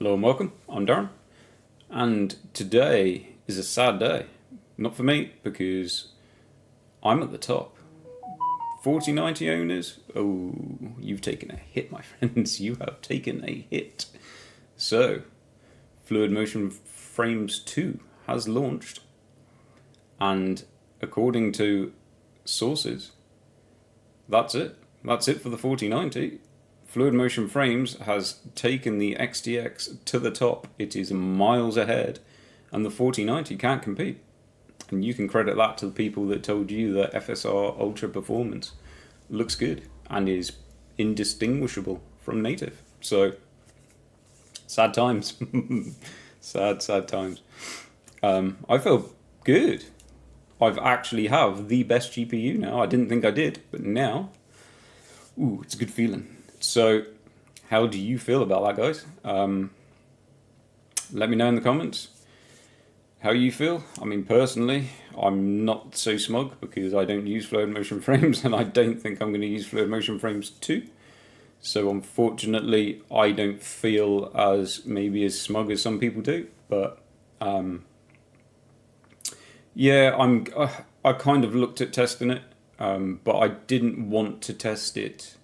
Hello and welcome, I'm Darren, and today is a sad day. Not for me, because I'm at the top. 4090 owners, oh, you've taken a hit, my friends, you have taken a hit. So, Fluid Motion Frames 2 has launched, and according to sources, that's it. That's it for the 4090. Fluid Motion Frames has taken the XTX to the top. It is miles ahead, and the 4090 can't compete. And you can credit that to the people that told you that FSR Ultra Performance looks good and is indistinguishable from native. So, sad times. sad times. I feel good. I've actually have the best GPU now. I didn't think I did, but now, ooh, it's a good feeling. So, how do you feel about that, guys? Let me know in the comments how you feel. I mean, personally, I'm not so smug because I don't use Fluid Motion Frames, and I don't think I'm going to use Fluid Motion Frames 2. So, unfortunately, I don't feel maybe as smug as some people do. But, yeah, I kind of looked at testing it, but I didn't want to test it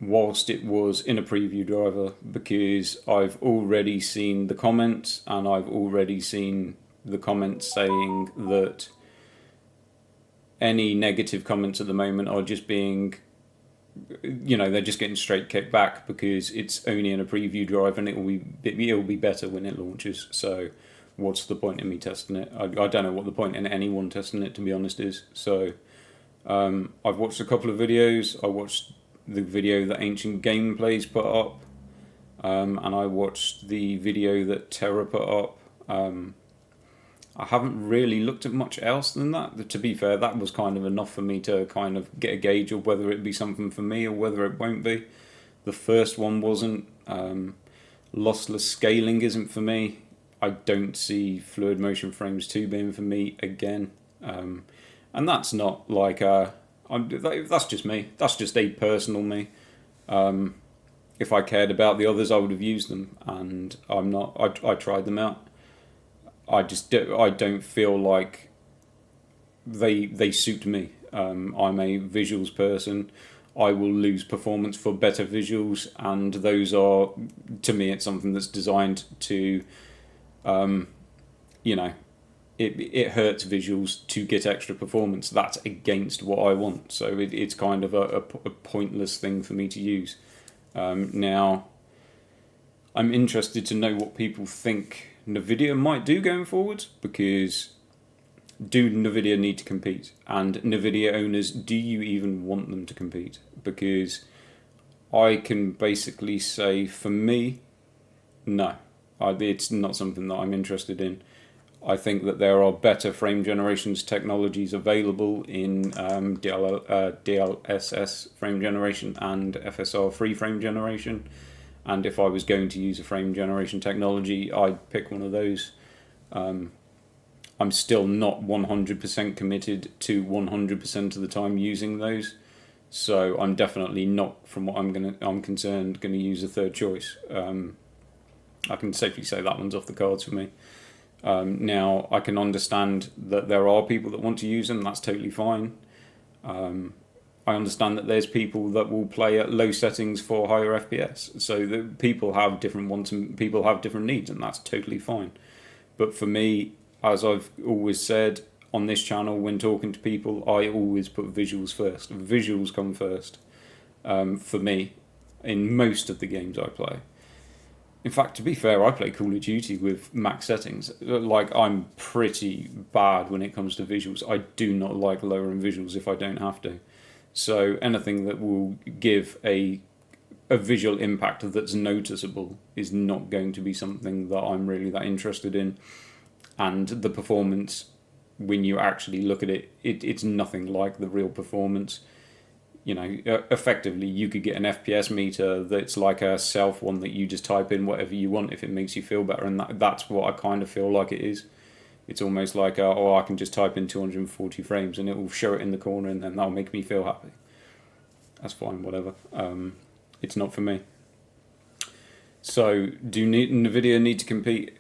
whilst it was in a preview driver, because I've already seen the comments, and I've already seen the comments saying that any negative comments at the moment are just being, they're just getting straight kicked back because it's only in a preview driver and it'll be better when it launches. So what's the point in me testing it? I don't know what the point in anyone testing it, to be honest, is. So I've watched a couple of videos. I watched the video that Ancient Gameplays put up, and I watched the video that Terra put up. I haven't really looked at much else than that. To be fair, that was kind of enough for me to kind of get a gauge of whether it'd be something for me or whether it won't be. The first one wasn't. Lossless scaling isn't for me. I don't see Fluid Motion Frames 2 being for me again. And that's not like that's just me. That's just a personal me. If I cared about the others, I would have used them, and I'm not. I tried them out. I don't feel like they suit me. I'm a visuals person. I will lose performance for better visuals, and those are, to me, it's something that's designed to, it hurts visuals to get extra performance. That's against what I want. So it's kind of a pointless thing for me to use. Now, I'm interested to know what people think Nvidia might do going forward, because do Nvidia need to compete? And Nvidia owners, do you even want them to compete? Because I can basically say, for me, no. It's not something that I'm interested in. I think that there are better frame generations technologies available in DLSS frame generation and FSR free frame generation. And if I was going to use a frame generation technology, I'd pick one of those. I'm still not 100% committed to 100% of the time using those. So I'm definitely not, from what I'm concerned, going to use a third choice. I can safely say that one's off the cards for me. Now, I can understand that there are people that want to use them. That's totally fine. I understand that there's people that will play at low settings for higher FPS. So the people have different wants and people have different needs, and that's totally fine. But for me, as I've always said on this channel when talking to people, I always put visuals first. Visuals come first for me in most of the games I play. In fact, to be fair, I play Call of Duty with max settings. Like, I'm pretty bad when it comes to visuals. I do not like lowering visuals if I don't have to. So anything that will give a visual impact that's noticeable is not going to be something that I'm really that interested in. And the performance, when you actually look at it, it's nothing like the real performance. Effectively, you could get an FPS meter that's like a self one that you just type in whatever you want if it makes you feel better, and that's what I kind of feel like it is. It's almost like, I can just type in 240 frames and it will show it in the corner, and then that'll make me feel happy. That's fine, whatever. It's not for me. So, do Nvidia need to compete?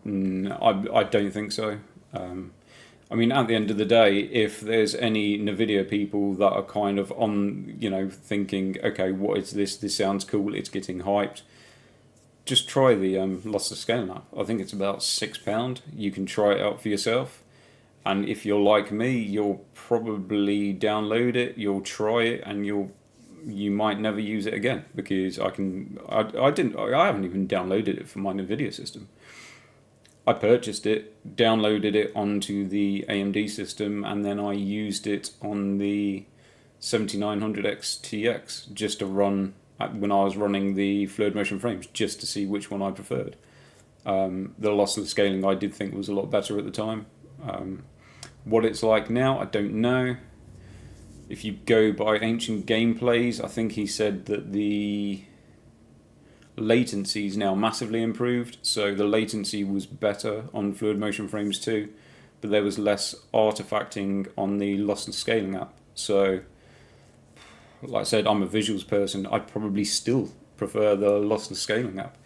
No, I don't think so. I mean, at the end of the day, if there's any Nvidia people that are kind of on, thinking, okay, what is this? This sounds cool. It's getting hyped. Just try the lossless scaling app. I think it's about £6. You can try it out for yourself. And if you're like me, you'll probably download it, you'll try it, and you might never use it again, because I haven't even downloaded it for my Nvidia system. I purchased it, downloaded it onto the AMD system, and then I used it on the 7900 XTX just to run when I was running the fluid motion frames, just to see which one I preferred. The lossless scaling I did think was a lot better at the time. What it's like now, I don't know. If you go by ancient gameplays, I think he said that the latency is now massively improved. So the latency was better on fluid motion frames too, but there was less artifacting on the lossless scaling app. So, like I said, I'm a visuals person. I'd probably still prefer the lossless scaling app.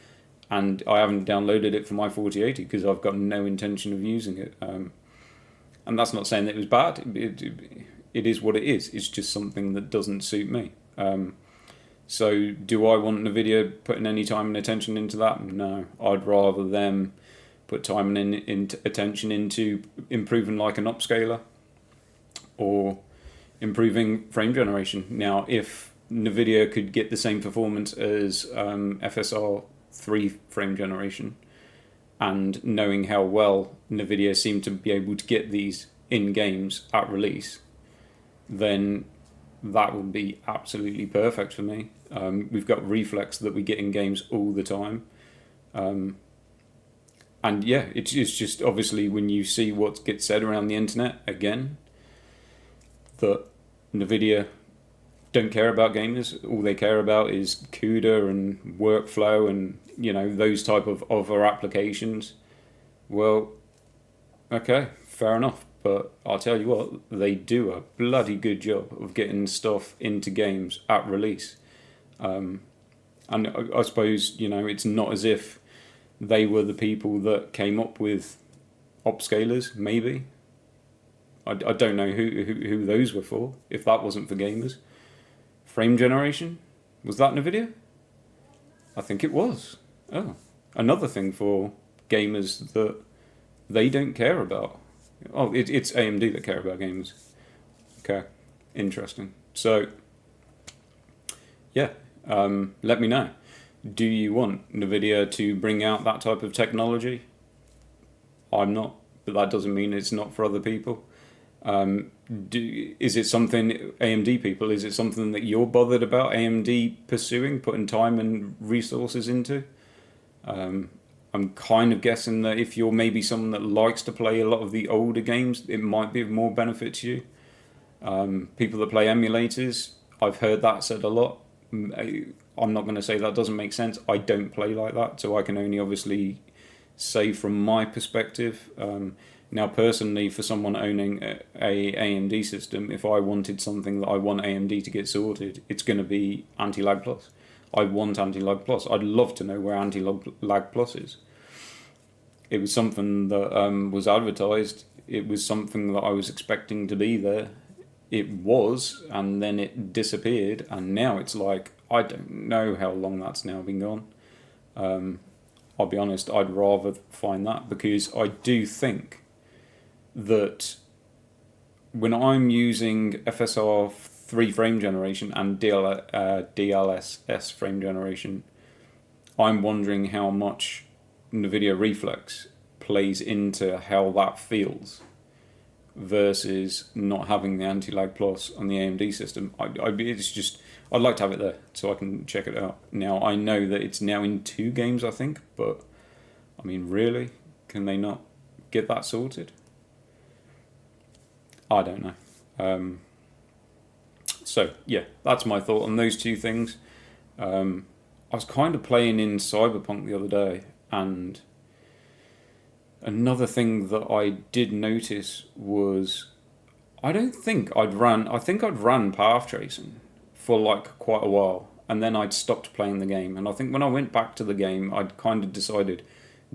And I haven't downloaded it for my 4080 because I've got no intention of using it. And that's not saying that it was bad. It is what it is. It's just something that doesn't suit me. So do I want Nvidia putting any time and attention into that? No. I'd rather them put time and attention into improving like an upscaler or improving frame generation. Now, if Nvidia could get the same performance as FSR 3 frame generation, and knowing how well Nvidia seem to be able to get these in games at release, then that would be absolutely perfect for me. We've got reflex that we get in games all the time. And yeah, it's just obviously when you see what gets said around the internet, again, that Nvidia don't care about gamers. All they care about is CUDA and workflow and those type of other applications. Well, okay, fair enough. But I'll tell you what, they do a bloody good job of getting stuff into games at release. And I suppose it's not as if they were the people that came up with upscalers. Maybe I don't know who those were for. If that wasn't for gamers. Frame generation, was that Nvidia? I think it was. Oh, another thing for gamers that they don't care about. Oh, it's AMD that care about gamers. Okay, interesting. So, yeah, let me know. Do you want Nvidia to bring out that type of technology? I'm not, but that doesn't mean it's not for other people. Is it something, AMD people, is it something that you're bothered about AMD pursuing, putting time and resources into? I'm kind of guessing that if you're maybe someone that likes to play a lot of the older games, it might be of more benefit to you. People that play emulators, I've heard that said a lot. I'm not going to say that doesn't make sense. I don't play like that, so I can only obviously say from my perspective. Now, personally, for someone owning a AMD system, if I wanted something that I want AMD to get sorted, it's going to be Anti-Lag Plus. I want Anti-Lag Plus. I'd love to know where Anti-Lag Plus is. It was something that was advertised. It was something that I was expecting to be there. It was, and then it disappeared, and now it's like, I don't know how long that's now been gone. I'll be honest, I'd rather find that, because I do think that when I'm using FSR 3 frame generation and DLSS frame generation, I'm wondering how much NVIDIA Reflex plays into how that feels versus not having the Anti-Lag Plus on the AMD system. I'd like to have it there so I can check it out. Now, I know that it's now in 2 games, I think, but I mean, really? Can they not get that sorted? I don't know. So, yeah, that's my thought on those 2 things. I was kind of playing in Cyberpunk the other day, and another thing that I did notice was I think I'd ran path tracing for like quite a while, and then I'd stopped playing the game. And I think when I went back to the game, I'd kind of decided,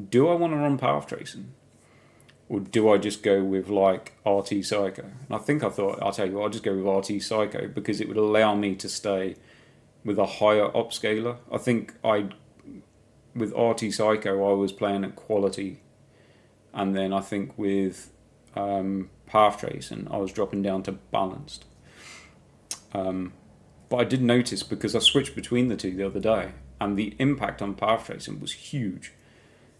do I want to run path tracing? Or do I just go with like RT Psycho? And I think I thought, I'll tell you what, I'll just go with RT Psycho because it would allow me to stay with a higher upscaler. I think with RT Psycho, I was playing at quality. And then I think with path tracing, I was dropping down to balanced. But I did notice, because I switched between the two the other day, and the impact on path tracing was huge.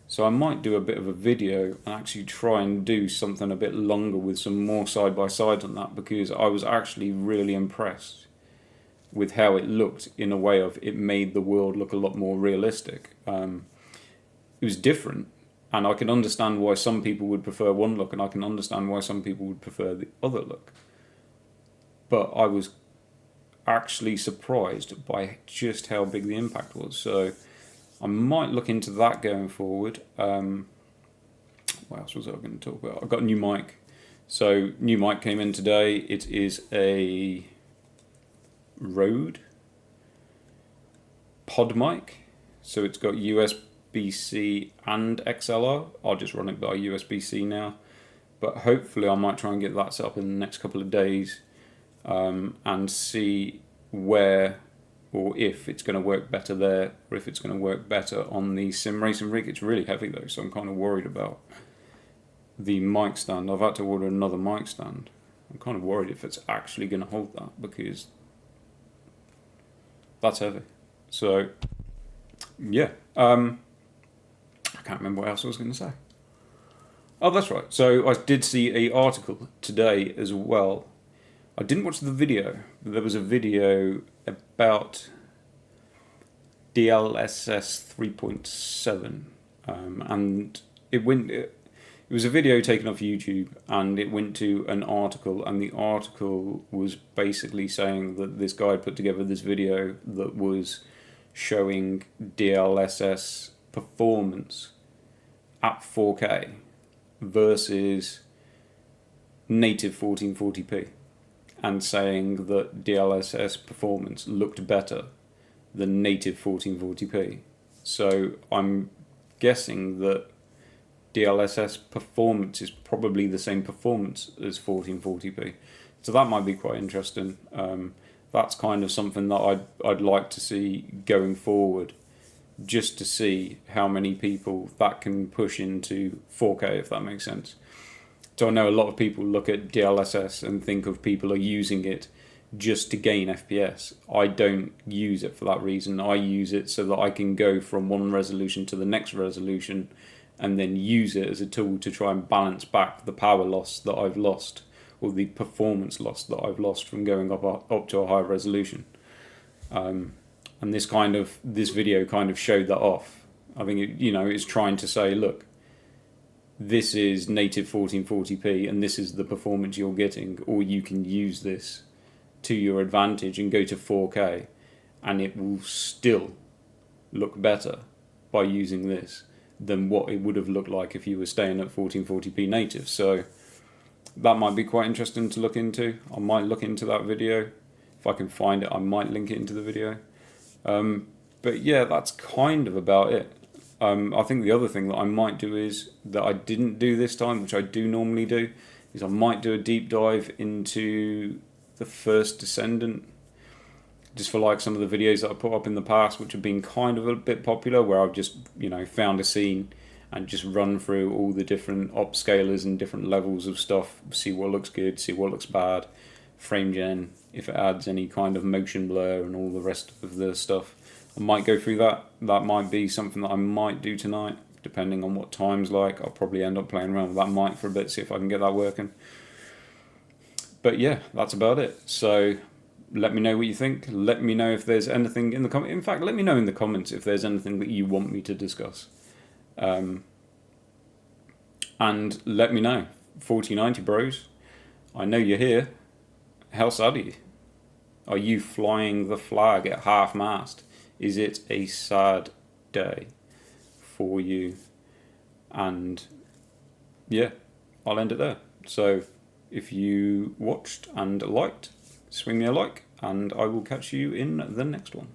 So I might do a bit of a video and actually try and do something a bit longer with some more side-by-sides on that, because I was actually really impressed with how it looked, in a way of it made the world look a lot more realistic. It was different, and I can understand why some people would prefer one look, and I can understand why some people would prefer the other look. But I was actually surprised by just how big the impact was. So I might look into that going forward. What else was I going to talk about? I got a new mic. So new mic came in today. It is a Rode pod mic. So it's got USB-C and XLR. I'll just run it by USB-C now. But hopefully I might try and get that set up in the next couple of days, and see where or if it's going to work better there, or if it's going to work better on the sim racing rig. It's really heavy though, so I'm kind of worried about the mic stand. I've had to order another mic stand. I'm kind of worried if it's actually going to hold that, because that's heavy. So yeah, I can't remember what else I was going to say. Oh, that's right. So I did see an article today as well. I didn't watch the video, but there was a video about DLSS 3.7, and it was a video taken off YouTube, and it went to an article, and the article was basically saying that this guy put together this video that was showing DLSS performance at 4K versus native 1440p, and saying that DLSS performance looked better than native 1440p. So I'm guessing that DLSS performance is probably the same performance as 1440p. So that might be quite interesting. That's kind of something that I'd like to see going forward, just to see how many people that can push into 4K, if that makes sense. So I know a lot of people look at DLSS and think of people are using it just to gain FPS. I don't use it for that reason. I use it so that I can go from one resolution to the next resolution, and then use it as a tool to try and balance back the power loss that I've lost, or the performance loss that I've lost from going up to a higher resolution. And this video kind of showed that off. I think it's trying to say, look, this is native 1440p and this is the performance you're getting, or you can use this to your advantage and go to 4K, and it will still look better by using this than what it would have looked like if you were staying at 1440p native. So that might be quite interesting to look into. I might look into that video. If I can find it, I might link it into the video. But yeah, that's kind of about it. I think the other thing that I might do is, that I didn't do this time, which I do normally do, is I might do a deep dive into the first Descendant, just for like some of the videos that I put up in the past, which have been kind of a bit popular, where I've just found a scene and just run through all the different upscalers and different levels of stuff, see what looks good, see what looks bad, frame gen, if it adds any kind of motion blur and all the rest of the stuff. I might go through that. That might be something that I might do tonight, depending on what time's like. I'll probably end up playing around with that mic for a bit, see if I can get that working. But yeah, that's about it. So let me know what you think. Let me know if there's anything in the comments. In fact, let me know in the comments if there's anything that you want me to discuss. And let me know. 4090 bros, I know you're here. How sad are you? Are you flying the flag at half-mast? Is it a sad day for you? And yeah, I'll end it there. So if you watched and liked, swing me a like, and I will catch you in the next one.